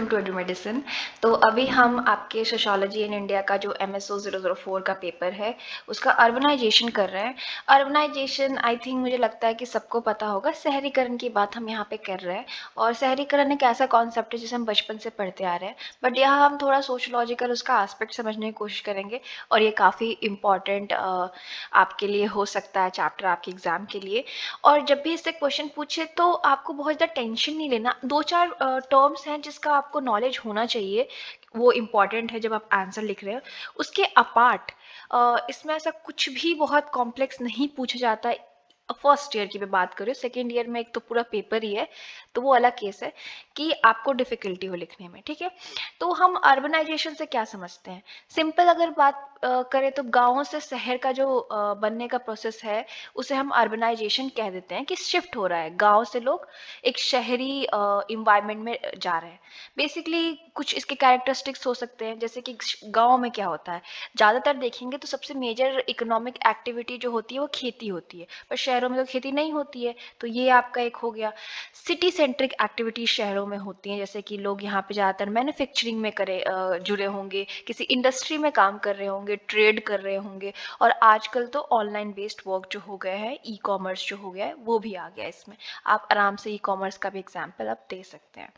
To edu medicine. तो अभी हम आपके सोशियोलॉजी इन इंडिया का जो MSO 004 का पेपर है उसका अर्बनाइजेशन कर रहे हैं। अर्बनाइजेशन आई थिंक मुझे लगता है कि सबको पता होगा, शहरीकरण की बात हम यहाँ पे कर रहे हैं। और शहरीकरण एक ऐसा कॉन्सेप्ट है जिसे हम बचपन से पढ़ते आ रहे हैं, बट यहाँ हम थोड़ा सोशोलॉजिकल उसका एस्पेक्ट समझने की कोशिश करेंगे। और ये काफ़ी इम्पॉर्टेंट आपके लिए हो सकता है चैप्टर आपके एग्ज़ाम के लिए। और जब भी इससे क्वेश्चन पूछे तो आपको बहुत ज़्यादा टेंशन नहीं लेना। 2-4 टर्म्स हैं जिसका आपको नॉलेज होना चाहिए, वो इम्पॉर्टेंट है जब आप आंसर लिख रहे हो। उसके अपार्ट इसमें ऐसा कुछ भी बहुत कॉम्प्लेक्स नहीं पूछा जाता है। फर्स्ट ईयर की मैं बात करूँ, सेकेंड ईयर में एक तो पूरा पेपर ही है, तो वो अलग केस है कि आपको डिफ़िकल्टी हो लिखने में, ठीक है। तो हम अर्बनाइजेशन से क्या समझते हैं? सिंपल अगर बात करें तो गाँव से शहर का जो बनने का प्रोसेस है उसे हम अर्बनाइजेशन कह देते हैं, कि शिफ्ट हो रहा है, गाँव से लोग एक शहरी इन्वायरमेंट में जा रहे हैं। बेसिकली कुछ इसके कैरेक्टरिस्टिक्स हो सकते हैं, जैसे कि गाँव में क्या होता है, ज़्यादातर देखेंगे तो सबसे मेजर इकोनॉमिक एक्टिविटी जो होती है वो खेती होती है, पर शहरों में तो खेती नहीं होती है, तो ये आपका एक हो गया। सिटी सेंट्रिक एक्टिविटीज शहरों में होती हैं, जैसे कि लोग यहाँ पे ज़्यादातर मैन्युफैक्चरिंग में जुड़े होंगे, किसी इंडस्ट्री में काम कर रहे होंगे, ट्रेड कर रहे होंगे। और आजकल तो ऑनलाइन बेस्ड वर्क जो हो गए हैं, ई कॉमर्स जो हो गया है वो भी आ गया है इसमें। आप आराम से ई कॉमर्स का भी एग्जाम्पल आप दे सकते हैं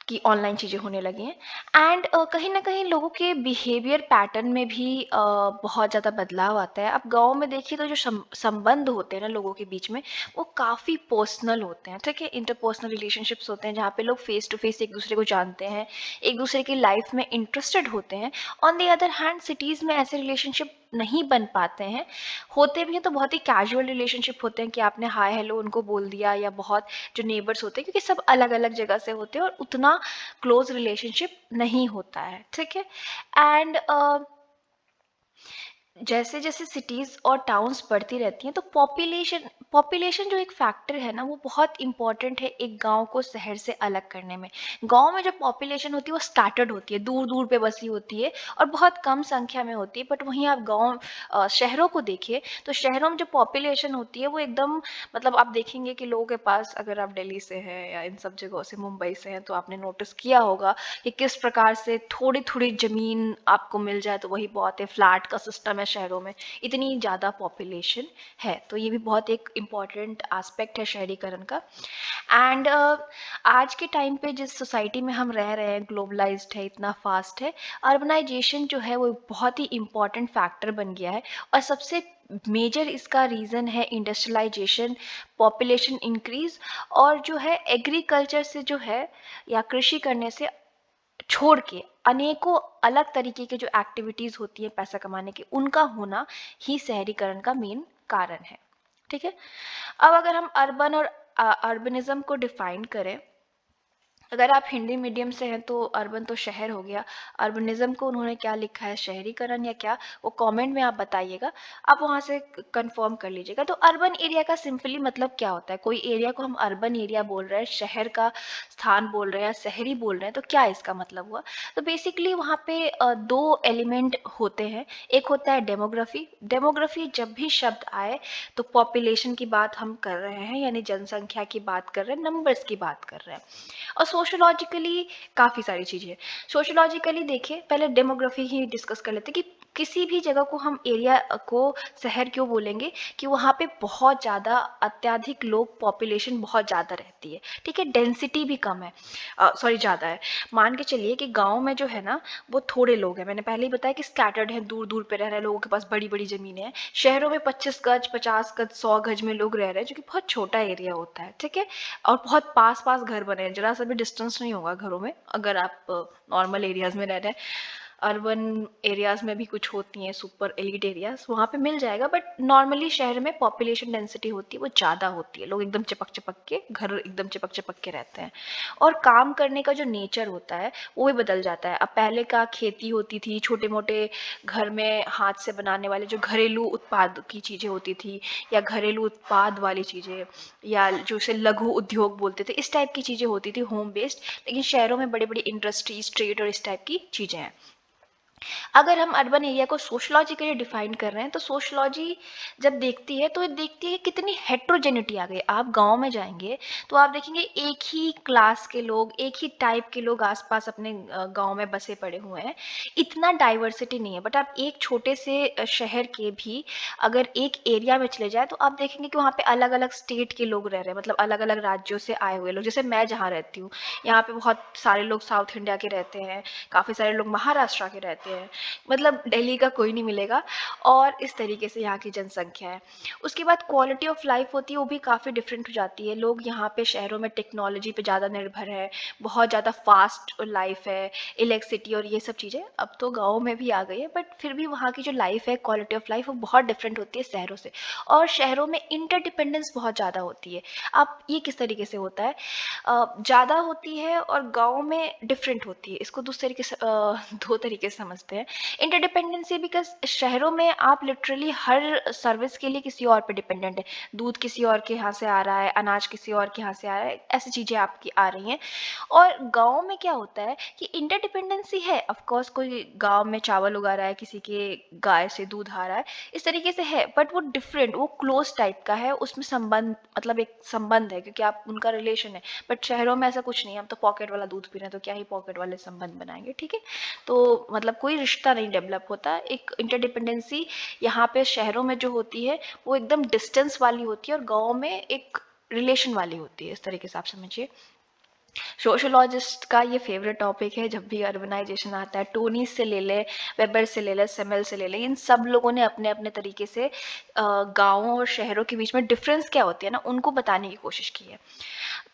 कि ऑनलाइन चीज़ें होने लगी हैं। एंड कहीं ना कहीं लोगों के बिहेवियर पैटर्न में भी बहुत ज़्यादा बदलाव आता है। अब गाँव में देखिए तो जो संबंध होते हैं ना लोगों के बीच में, वो काफ़ी पर्सनल होते हैं, ठीक है। इंटरपर्सनल रिलेशनशिप्स होते हैं जहाँ पे लोग फेस टू फेस एक दूसरे को जानते हैं, एक दूसरे की लाइफ में इंटरेस्टेड होते हैं। On the other hand cities में ऐसे रिलेशनशिप नहीं बन पाते हैं। होते भी हैं तो बहुत ही कैजुअल रिलेशनशिप होते हैं कि आपने हाय हेलो उनको बोल दिया, या बहुत जो नेबर्स होते हैं, क्योंकि सब अलग अलग जगह से होते हैं और उतना क्लोज रिलेशनशिप नहीं होता है, ठीक है। एंड जैसे जैसे सिटीज़ और टाउन्स बढ़ती रहती हैं तो पॉपुलेशन पॉपुलेशन जो एक फैक्टर है ना, वो बहुत इंपॉर्टेंट है एक गांव को शहर से अलग करने में। गांव में जो पॉपुलेशन होती है वो स्कैटर्ड होती है, दूर दूर पे बसी होती है और बहुत कम संख्या में होती है। बट वहीं आप शहरों को देखिए तो शहरों में जो पॉपुलेशन होती है वो एकदम, मतलब आप देखेंगे कि लोगों के पास, अगर आप दिल्ली से हैं या इन सब जगहों से, मुंबई से हैं, तो आपने नोटिस किया होगा कि किस प्रकार से थोड़ी थोड़ी ज़मीन आपको मिल जाए तो वही बहुत है। फ्लैट का सिस्टम है शहरों में, इतनी ज़्यादा पॉपुलेशन है, तो ये भी बहुत एक इम्पॉर्टेंट एस्पेक्ट है शहरीकरण का। एंड आज के टाइम पे जिस सोसाइटी में हम रह रहे हैं, ग्लोबलाइज्ड है, इतना फास्ट है, अर्बनाइजेशन जो है वो बहुत ही इम्पॉर्टेंट फैक्टर बन गया है। और सबसे मेजर इसका रीज़न है इंडस्ट्रियलाइजेशन, पॉपुलेशन इंक्रीज, और जो है एग्रीकल्चर से जो है या कृषि करने से छोड़ के अनेकों अलग तरीके के जो एक्टिविटीज होती हैं पैसा कमाने की, उनका होना ही शहरीकरण का मेन कारण है, ठीक है। अब अगर हम अर्बन और अर्बनिज्म को डिफाइन करें, अगर आप हिंदी मीडियम से हैं तो अर्बन तो शहर हो गया, अर्बनिज्म को उन्होंने क्या लिखा है, शहरीकरण या क्या, वो कमेंट में आप बताइएगा, आप वहाँ से कंफर्म कर लीजिएगा। तो अर्बन एरिया का सिंपली मतलब क्या होता है, कोई एरिया को हम अर्बन एरिया बोल रहे हैं, शहर का स्थान बोल रहे हैं, शहरी बोल रहे हैं, तो क्या इसका मतलब हुआ। तो बेसिकली वहाँ पे दो एलिमेंट होते हैं। एक होता है डेमोग्राफी। डेमोग्राफी जब भी शब्द आए तो पॉपुलेशन की बात हम कर रहे हैं, यानी जनसंख्या की बात कर रहे हैं, नंबर्स की बात कर रहे हैं। और सोशोलॉजिकली काफ़ी सारी चीज़ें। सोशोलॉजिकली देखिए, पहले डेमोग्राफी ही डिस्कस कर लेते हैं कि किसी भी जगह को हम एरिया को शहर क्यों बोलेंगे, कि वहाँ पे बहुत ज़्यादा अत्यधिक लोग, पॉपुलेशन बहुत ज़्यादा रहती है, ठीक है, डेंसिटी भी कम है, सॉरी ज़्यादा है। मान के चलिए कि गांव में जो है ना वो थोड़े लोग हैं, मैंने पहले ही बताया कि स्कैटर्ड है, दूर दूर पे रह रहे हैं, लोगों के पास बड़ी बड़ी ज़मीनें हैं। शहरों में 25 गज, 50 गज, 100 गज में लोग रह रहे हैं, जो कि बहुत छोटा एरिया होता है, ठीक है। और बहुत पास पास घर बने हैं, जरा सा भी डिस्टेंस नहीं होगा घरों में, अगर आप नॉर्मल एरियाज में रह रहे हैं। अर्बन एरियाज में भी कुछ होती हैं सुपर एलिट एरियाज, वहाँ पे मिल जाएगा, बट नॉर्मली शहर में पॉपुलेशन डेंसिटी होती है वो ज़्यादा होती है, लोग एकदम चिपक चिपक के, घर एकदम चिपक चिपक के रहते हैं। और काम करने का जो नेचर होता है वो भी बदल जाता है। अब पहले का खेती होती थी, छोटे मोटे घर में हाथ से बनाने वाले जो घरेलू उत्पाद की चीज़ें होती थी, या घरेलू उत्पाद वाली चीज़ें, या जो उसे लघु उद्योग बोलते थे, इस टाइप की चीज़ें होती थी, होम बेस्ड। लेकिन शहरों में बड़ी बड़ी इंडस्ट्रीज, ट्रेड और इस टाइप की चीज़ें हैं। अगर हम अर्बन एरिया को सोशलॉजिकली डिफाइन कर रहे हैं, तो सोशलॉजी जब देखती है तो ये देखती है कितनी हेट्रोजेनिटी आ गई। आप गांव में जाएंगे तो आप देखेंगे एक ही क्लास के लोग, एक ही टाइप के लोग आसपास अपने गांव में बसे पड़े हुए हैं, इतना डाइवर्सिटी नहीं है। बट आप एक छोटे से शहर के भी अगर एक एरिया में चले जाए तो आप देखेंगे कि वहाँ पे अलग अलग स्टेट के लोग रह रहे हैं, मतलब अलग अलग राज्यों से आए हुए लोग। जैसे मैं जहाँ रहती हूँ, यहाँ पे बहुत सारे लोग साउथ इंडिया के रहते हैं, काफ़ी सारे लोग महाराष्ट्र के रहते हैं, मतलब दिल्ली का कोई नहीं मिलेगा। और इस तरीके से यहाँ की जनसंख्या है। उसके बाद क्वालिटी ऑफ लाइफ होती है, वो भी काफ़ी डिफरेंट हो जाती है। लोग यहाँ पे शहरों में टेक्नोलॉजी पे ज़्यादा निर्भर है, बहुत ज़्यादा फास्ट लाइफ है, इलेक्ट्रिसिटी और ये सब चीज़ें अब तो गाँव में भी आ गई है, बट फिर भी वहाँ की जो लाइफ है, क्वालिटी ऑफ लाइफ, वो बहुत डिफरेंट होती है शहरों से। और शहरों में इंटरडिपेंडेंस बहुत ज़्यादा होती है। अब ये किस तरीके से होता है, ज़्यादा होती है और गाँव में डिफरेंट होती है। इसको दूसरे तरीके से दो तरीके से समझते हैं। इंटरडिपेंडेंसी बिकॉज शहरों में आप लिटरली हर सर्विस के लिए किसी और पे डिपेंडेंट है। दूध किसी और के यहाँ से आ रहा है, अनाज किसी और के यहाँ से आ रहा है, ऐसी चीज़ें आपकी आ रही हैं। और गांव में क्या होता है कि इंटरडिपेंडेंसी है, ऑफ कोर्स कोई गांव में चावल उगा रहा है, किसी के गाय से दूध आ रहा है, इस तरीके से है, बट वो डिफरेंट, वो क्लोज टाइप का है, उसमें संबंध, मतलब एक संबंध है क्योंकि आप उनका रिलेशन है। बट शहरों में ऐसा कुछ नहीं है, हम तो पॉकेट वाला दूध पी रहे हैं तो क्या ही पॉकेट वाले संबंध बनाएंगे, ठीक है। तो मतलब कोई रिश्ता नहीं डेवलप होता। एक इंटरडिपेंडेंसी यहाँ पे शहरों में जो होती है वो एकदम डिस्टेंस वाली होती है, और गाँव में एक रिलेशन वाली होती है। इस तरीके से आप समझिए। सोशोलॉजिस्ट का ये फेवरेट टॉपिक है जब भी अर्बनाइजेशन आता है। टोनी से ले ले, वेबर से ले ले, सेमेल से ले ले, इन सब लोगों ने अपने अपने तरीके से गाँवों और शहरों के बीच में डिफरेंस क्या होती है ना, उनको बताने की कोशिश की है।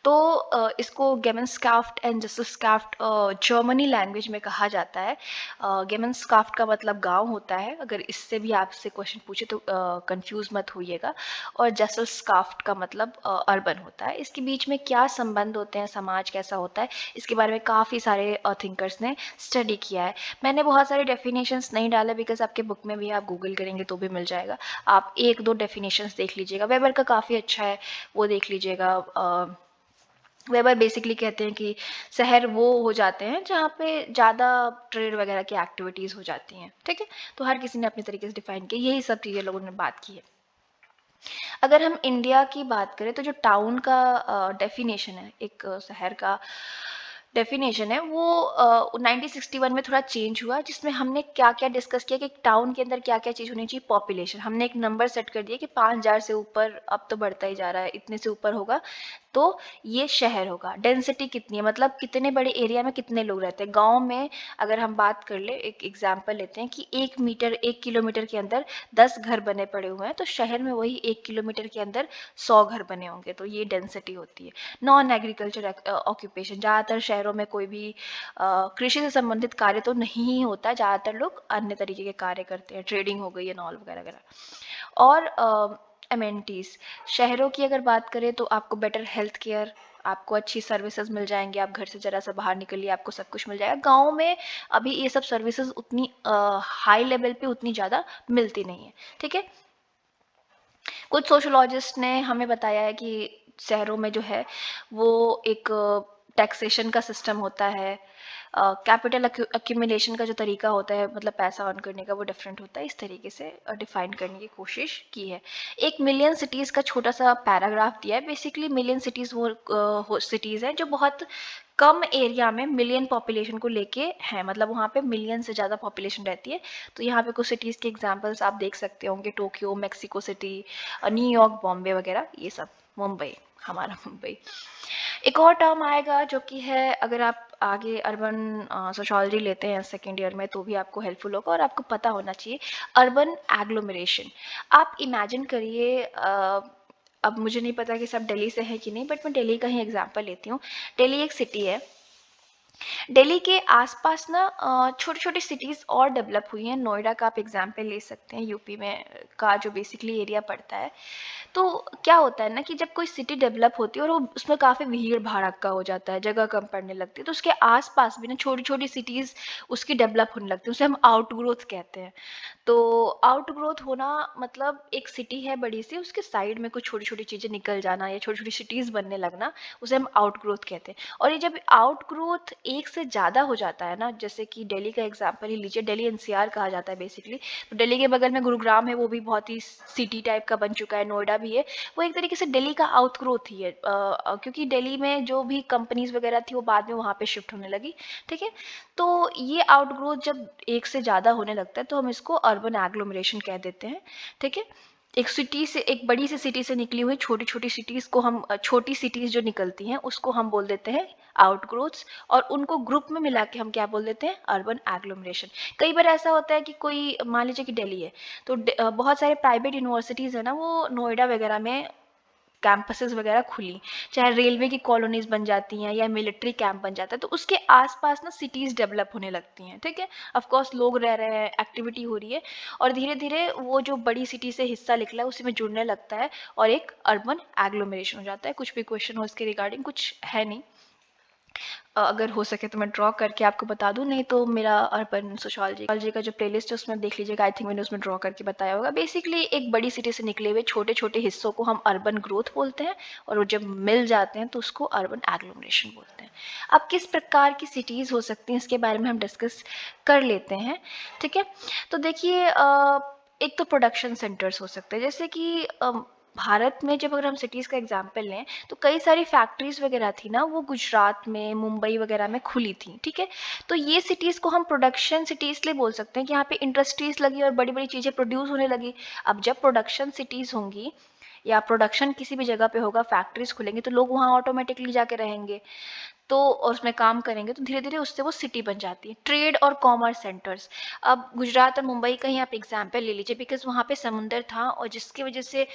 तो इसको गेमेंस्काफ्ट एंड जस्टिसकाफ्ट जर्मनी लैंग्वेज में कहा जाता है। गेमेंस्काफ्ट का मतलब गांव होता है, अगर इससे भी आपसे क्वेश्चन पूछे तो कंफ्यूज मत होइएगा। और जस्टिसकाफ्ट का मतलब अर्बन होता है। इसके बीच में क्या संबंध होते हैं, समाज कैसा होता है, इसके बारे में काफ़ी सारे थिंकर्स ने स्टडी किया है। मैंने बहुत सारे डेफिनेशंस नहीं डाले बिकॉज आपके बुक में भी आप गूगल करेंगे तो भी मिल जाएगा। आप एक दो डेफिनेशंस देख लीजिएगा, वेबर का काफ़ी अच्छा है, वो देख लीजिएगा। वेबर बेसिकली कहते हैं कि शहर वो हो जाते हैं जहाँ पे ज़्यादा ट्रेड वगैरह की एक्टिविटीज़ हो जाती हैं, ठीक है। तो हर किसी ने अपने तरीके से डिफाइन किया, यही सब चीज़ें लोगों ने बात की है। अगर हम इंडिया की बात करें तो जो टाउन का डेफिनेशन है, एक शहर का डेफिनेशन है, वो 1961 में थोड़ा चेंज हुआ, जिसमें हमने क्या क्या डिस्कस किया कि टाउन के अंदर क्या क्या चीज़ होनी चाहिए। पॉपुलेशन, हमने एक नंबर सेट कर दिया कि 5,000 से ऊपर, अब तो बढ़ता ही जा रहा है, इतने से ऊपर होगा तो ये शहर होगा। डेंसिटी कितनी है, मतलब कितने बड़े एरिया में कितने लोग रहते हैं। गांव में अगर हम बात कर ले, एक एग्जांपल लेते हैं कि 1 किलोमीटर के अंदर 10 घर बने पड़े हुए हैं, तो शहर में वही 1 किलोमीटर के अंदर 100 घर बने होंगे, तो ये डेंसिटी होती है। नॉन एग्रीकल्चर ऑक्यूपेशन, ज़्यादातर शहरों में कोई भी कृषि से संबंधित कार्य तो नहीं ही होता, ज़्यादातर लोग अन्य तरीके के कार्य करते हैं, ट्रेडिंग हो गई है, नॉल वगैरह वगैरह। और अमेनिटीज़, शहरों की अगर बात करें तो आपको बेटर हेल्थ केयर, आपको अच्छी सर्विसेज मिल जाएंगी, आप घर से ज़रा सा बाहर निकलिए आपको सब कुछ मिल जाएगा। गांव में अभी ये सब सर्विसेज उतनी हाई लेवल पे उतनी ज़्यादा मिलती नहीं है, ठीक है। कुछ सोशोलॉजिस्ट ने हमें बताया है कि शहरों में जो है वो एक टैक्सेशन का सिस्टम होता है, कैपिटल अक्यूमुलेशन का जो तरीका होता है, मतलब पैसा अर्न करने का, वो डिफरेंट होता है। इस तरीके से डिफाइन करने की कोशिश की है। एक मिलियन सिटीज़ का छोटा सा पैराग्राफ दिया है। बेसिकली मिलियन सिटीज़ वो सिटीज़ हैं जो बहुत कम एरिया में मिलियन पॉपुलेशन को लेके हैं, मतलब वहाँ पे मिलियन से ज़्यादा पॉपुलेशन रहती है। तो यहाँ पे कुछ सिटीज़ के एग्जांपल्स आप देख सकते होंगे, Tokyo, Mexico city, New York, Bombay वगैरह, ये सब। मुंबई, हमारा मुंबई। एक और टर्म आएगा जो कि है, अगर आप आगे अर्बन सोशोलॉजी लेते हैं सेकेंड ईयर में तो भी आपको हेल्पफुल होगा और आपको पता होना चाहिए, अर्बन एग्लोमरेशन। आप इमेजिन करिए, अब मुझे नहीं पता कि सब दिल्ली से है कि नहीं, बट मैं दिल्ली का ही एग्जांपल लेती हूँ। दिल्ली एक सिटी है। दिल्ली के आसपास ना छोटी छोटी सिटीज़ और डेवलप हुई हैं। नोएडा का आप एग्जांपल ले सकते हैं, यूपी में का जो बेसिकली एरिया पड़ता है। तो क्या होता है ना कि जब कोई सिटी डेवलप होती है और वो उसमें काफ़ी भीड़ भड़क्का हो जाता है, जगह कम पड़ने लगती है, तो उसके आसपास भी ना छोटी छोटी सिटीज़ उसकी डेवलप होने लगती है, उसे हम आउटग्रोथ कहते हैं। तो आउटग्रोथ होना मतलब एक सिटी है बड़ी सी, उसके साइड में कुछ छोटी छोटी चीज़ें निकल जाना या छोटी छोटी सिटीज़ बनने लगना, उसे हम आउटग्रोथ कहते हैं। और ये जब आउटग्रोथ एक से ज़्यादा हो जाता है ना, जैसे कि दिल्ली का एग्जांपल ही लीजिए, दिल्ली एनसीआर कहा जाता है बेसिकली। तो दिल्ली के बगल में गुरुग्राम है, वो भी बहुत ही सिटी टाइप का बन चुका है, नोएडा भी है। वो एक तरीके से दिल्ली का आउटग्रोथ ही है, क्योंकि दिल्ली में जो भी कंपनीज वगैरह थी वो बाद में वहाँ पे शिफ्ट होने लगी। ठीक है, तो ये आउटग्रोथ जब एक से ज़्यादा होने लगता है तो हम इसको अर्बन एग्लोमरेशन कह देते हैं। ठीक है, एक सिटी से, एक बड़ी सी सिटी से निकली हुई छोटी छोटी सिटीज को हम, छोटी सिटीज जो निकलती हैं उसको हम बोल देते हैं आउटग्रोथ्स, और उनको ग्रुप में मिला के हम क्या बोल देते हैं, अर्बन एग्लोमरेशन। कई बार ऐसा होता है कि कोई, मान लीजिए कि दिल्ली है, तो बहुत सारे प्राइवेट यूनिवर्सिटीज है ना, वो नोएडा वगैरह में कैंपसेस वगैरह खुली, चाहे रेलवे की कॉलोनीज बन जाती हैं या मिलिट्री कैंप बन जाता है, तो उसके आसपास ना सिटीज डेवलप होने लगती हैं। ठीक है, ऑफ कोर्स लोग रह रहे हैं, एक्टिविटी हो रही है, और धीरे धीरे वो जो बड़ी सिटी से हिस्सा निकला है उसी में जुड़ने लगता है और एक अर्बन एग्लोमरेशन हो जाता है। कुछ भी क्वेश्चन हो इसके रिगार्डिंग? कुछ है नहीं, अगर हो सके तो मैं ड्रॉ करके आपको बता दूं, नहीं तो मेरा अर्बन सोशियोलॉजी का जो प्लेलिस्ट है उसमें देख लीजिएगा, आई थिंक मैंने उसमें ड्रॉ करके बताया होगा। बेसिकली एक बड़ी सिटी से निकले हुए छोटे छोटे हिस्सों को हम अर्बन ग्रोथ बोलते हैं, और वो जब मिल जाते हैं तो उसको अर्बन एग्लोमरेशन बोलते हैं। अब किस प्रकार की सिटीज़ हो सकती हैं इसके बारे में हम डिस्कस कर लेते हैं। ठीक है, तो देखिए, एक तो प्रोडक्शन सेंटर्स हो सकते हैं, जैसे कि भारत में जब अगर हम सिटीज़ का एग्जांपल लें तो कई सारी फैक्ट्रीज वगैरह थी ना, वो गुजरात में, मुंबई वगैरह में खुली थी। ठीक है, तो ये सिटीज़ को हम प्रोडक्शन सिटी इसलिए बोल सकते हैं कि यहाँ पे इंडस्ट्रीज लगी और बड़ी बड़ी चीज़ें प्रोड्यूस होने लगी। अब जब प्रोडक्शन सिटीज़ होंगी या प्रोडक्शन किसी भी जगह पे होगा, फैक्ट्रीज खुलेंगी, तो लोग वहाँ ऑटोमेटिकली जाके रहेंगे, तो और उसमें काम करेंगे, तो धीरे धीरे उससे वो सिटी बन जाती है। ट्रेड और कॉमर्स सेंटर्स, अब गुजरात और मुंबई का ही आप एग्जाम्पल ले लीजिए, बिकॉज वहाँ पे समुंदर था और जिसकी वजह से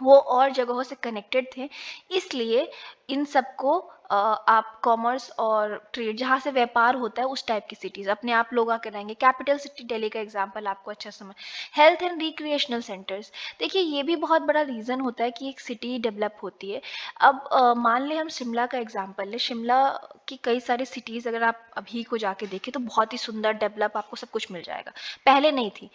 वो और जगहों से कनेक्टेड थे, इसलिए इन सबको आप कॉमर्स और ट्रेड, जहाँ से व्यापार होता है उस टाइप की सिटीज़ अपने आप लोग आकर रहेंगे। कैपिटल सिटी दिल्ली का एग्जांपल आपको अच्छा समझ। हेल्थ एंड रिक्रिएशनल सेंटर्स, देखिए ये भी बहुत बड़ा रीज़न होता है कि एक सिटी डेवलप होती है। अब मान लें हम शिमला का एग्जांपल लें, शिमला की कई सारी सिटीज़ अगर आप अभी को जाके देखें तो बहुत ही सुंदर डेवलप, आपको सब कुछ मिल जाएगा, पहले नहीं थी।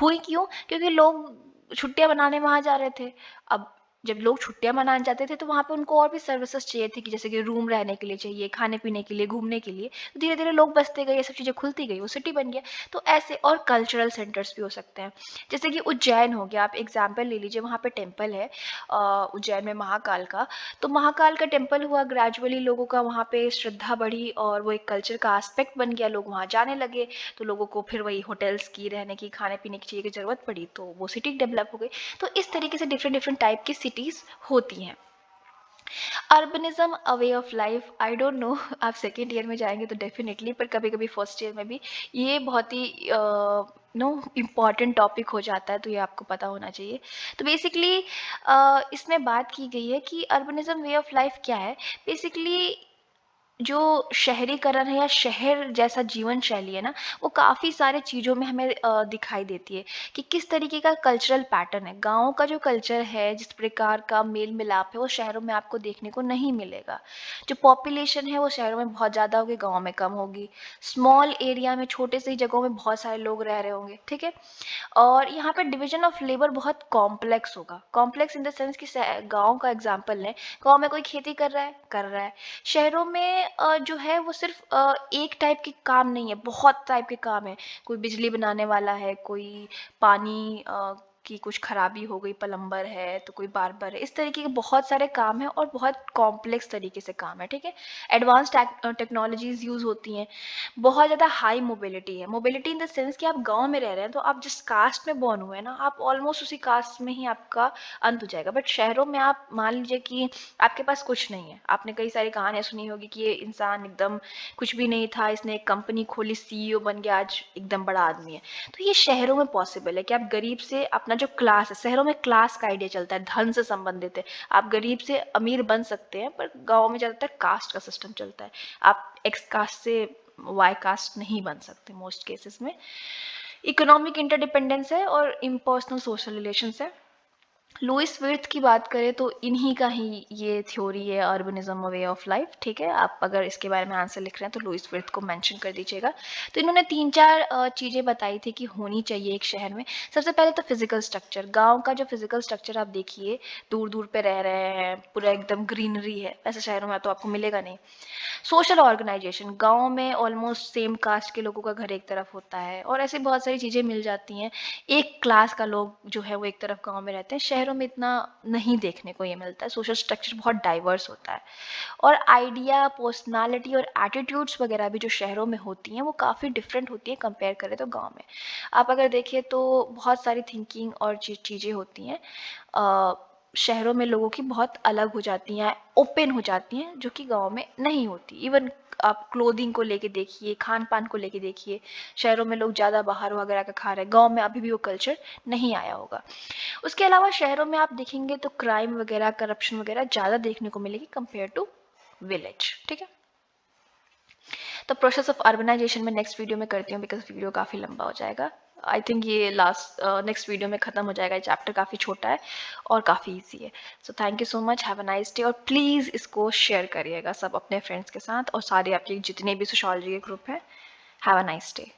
हुई क्यों? क्योंकि लोग छुट्टियां मनाने वहां जा रहे थे। अब जब लोग छुट्टियां मनाने जाते थे तो वहां पे उनको और भी सर्विसेज चाहिए थी, कि जैसे कि रूम रहने के लिए चाहिए, खाने पीने के लिए, घूमने के लिए, तो धीरे धीरे लोग बसते गए, ये सब चीजें खुलती गई, वो सिटी बन गया। तो ऐसे और कल्चरल सेंटर्स भी हो सकते हैं, जैसे कि उज्जैन हो गया, आप एग्जाम्पल ले लीजिए, वहाँ पे टेम्पल है उज्जैन में महाकाल का। तो महाकाल का टेम्पल हुआ, ग्रेजुअली लोगों का वहाँ पे श्रद्धा बढ़ी और वो एक कल्चर का एस्पेक्ट बन गया, लोग वहाँ जाने लगे, तो लोगों को फिर वही होटल्स की, रहने की, खाने पीने की चीज़ की ज़रूरत पड़ी, तो वो सिटी डेवलप हो गई। तो इस तरीके से डिफरेंट डिफरेंट टाइप की सिटीज़ होती हैं। Urbanism a way of life, I don't know, आप सेकेंड ईयर में जाएंगे तो डेफिनेटली, पर कभी कभी फर्स्ट ईयर में भी ये बहुत ही नो इम्पॉर्टेंट टॉपिक हो जाता है, तो ये आपको पता होना चाहिए। तो बेसिकली इसमें बात की गई है कि अर्बनिज्म वे ऑफ लाइफ क्या है। बेसिकली जो शहरीकरण है या शहर जैसा जीवन शैली है ना, वो काफ़ी सारे चीज़ों में हमें दिखाई देती है कि किस तरीके का कल्चरल पैटर्न है। गाँव का जो कल्चर है, जिस प्रकार का मेल मिलाप है, वो शहरों में आपको देखने को नहीं मिलेगा। जो पॉपुलेशन है वो शहरों में बहुत ज़्यादा होगी, गाँव में कम होगी। स्मॉल एरिया में, छोटे से ही जगहों में बहुत सारे लोग रह रहे होंगे। ठीक है, और यहाँ पे डिवीजन ऑफ लेबर बहुत कॉम्प्लेक्स होगा। कॉम्प्लेक्स इन द सेंस कि गांव का एग्जांपल लें, गांव में कोई खेती कर रहा है। शहरों में जो है वो सिर्फ एक टाइप के काम नहीं है, बहुत टाइप के काम है। कोई बिजली बनाने वाला है, कोई पानी की कुछ खराबी हो गई, प्लम्बर है, तो कोई बार्बर है, इस तरीके के बहुत सारे काम हैं और बहुत कॉम्प्लेक्स तरीके से काम है। ठीक है, एडवांस टेक्नोलॉजीज यूज होती हैं, बहुत ज़्यादा हाई मोबिलिटी है। मोबिलिटी इन द सेंस कि आप गांव में रह रहे हैं तो आप जिस कास्ट में बॉर्न हुए हैं ना, आप ऑलमोस्ट उसी कास्ट में ही आपका अंत हो जाएगा। बट शहरों में आप मान लीजिए कि आपके पास कुछ नहीं है, आपने कई सारी कहानियां सुनी होगी कि ये इंसान एकदम कुछ भी नहीं था, इसने एक कंपनी खोली, सीईओ बन गया, आज एकदम बड़ा आदमी है। तो ये शहरों में पॉसिबल है कि आप गरीब से अपना जो क्लास है, शहरों में क्लास का आइडिया चलता है, धन से संबंधित है, आप गरीब से अमीर बन सकते हैं, पर गाँव में ज़्यादातर कास्ट का सिस्टम चलता है। आप एक्स कास्ट से वाई कास्ट नहीं बन सकते मोस्ट केसेस में। इकोनॉमिक इंटरडिपेंडेंस है और इम्पर्सनल सोशल रिलेशंस है। लुइस विर्थ की बात करें तो इन्हीं का ही ये थ्योरी है, अर्बनिज्म वे ऑफ लाइफ। ठीक है, आप अगर इसके बारे में आंसर लिख रहे हैं तो लुइस विर्थ को मेंशन कर दीजिएगा। तो इन्होंने 3-4 चीज़ें बताई थी कि होनी चाहिए एक शहर में। सबसे पहले तो फिजिकल स्ट्रक्चर, गांव का जो फिजिकल स्ट्रक्चर आप देखिए, दूर दूर पे रह रहे हैं, पूरा एकदम ग्रीनरी है, ऐसे शहरों में तो आपको मिलेगा नहीं। सोशल ऑर्गेनाइजेशन, गांव में ऑलमोस्ट सेम कास्ट के लोगों का घर एक तरफ होता है और ऐसी बहुत सारी चीज़ें मिल जाती हैं। एक क्लास का लोग जो है वो एक तरफ गांव में रहते हैं, शहरों में इतना नहीं देखने को ये मिलता है। सोशल स्ट्रक्चर बहुत डाइवर्स होता है और आइडिया, पर्सनालिटी और एटीट्यूड्स वगैरह भी जो शहरों में होती हैं वो काफ़ी डिफरेंट होती हैं कंपेयर करें तो गांव में। आप अगर देखिए तो बहुत सारी थिंकिंग और चीज़ें होती हैं शहरों में लोगों की बहुत अलग हो जाती हैं, ओपन हो जाती हैं, जो कि गांव में नहीं होती। इवन आप क्लोथिंग को लेके देखिए, खान पान को लेके देखिए, शहरों में लोग ज़्यादा बाहर वगैरह का खा रहे हैं, गांव में अभी भी वो कल्चर नहीं आया होगा। उसके अलावा शहरों में आप देखेंगे तो क्राइम वगैरह, करप्शन वगैरह ज़्यादा देखने को मिलेगी कंपेयर टू विलेज। ठीक है, तो प्रोसेस ऑफ अर्बनाइजेशन में नेक्स्ट वीडियो में करती हूँ, बिकॉज वीडियो काफ़ी लंबा हो जाएगा। आई थिंक ये लास्ट नेक्स्ट वीडियो में ख़त्म हो जाएगा। ये चैप्टर काफ़ी छोटा है और काफ़ी ईजी है। So thank you so much, have a nice day. और प्लीज़ इसको शेयर करिएगा सब अपने फ्रेंड्स के साथ और सारे आपके जितने भी सोशोलॉजी के ग्रुप हैं। Have a nice day.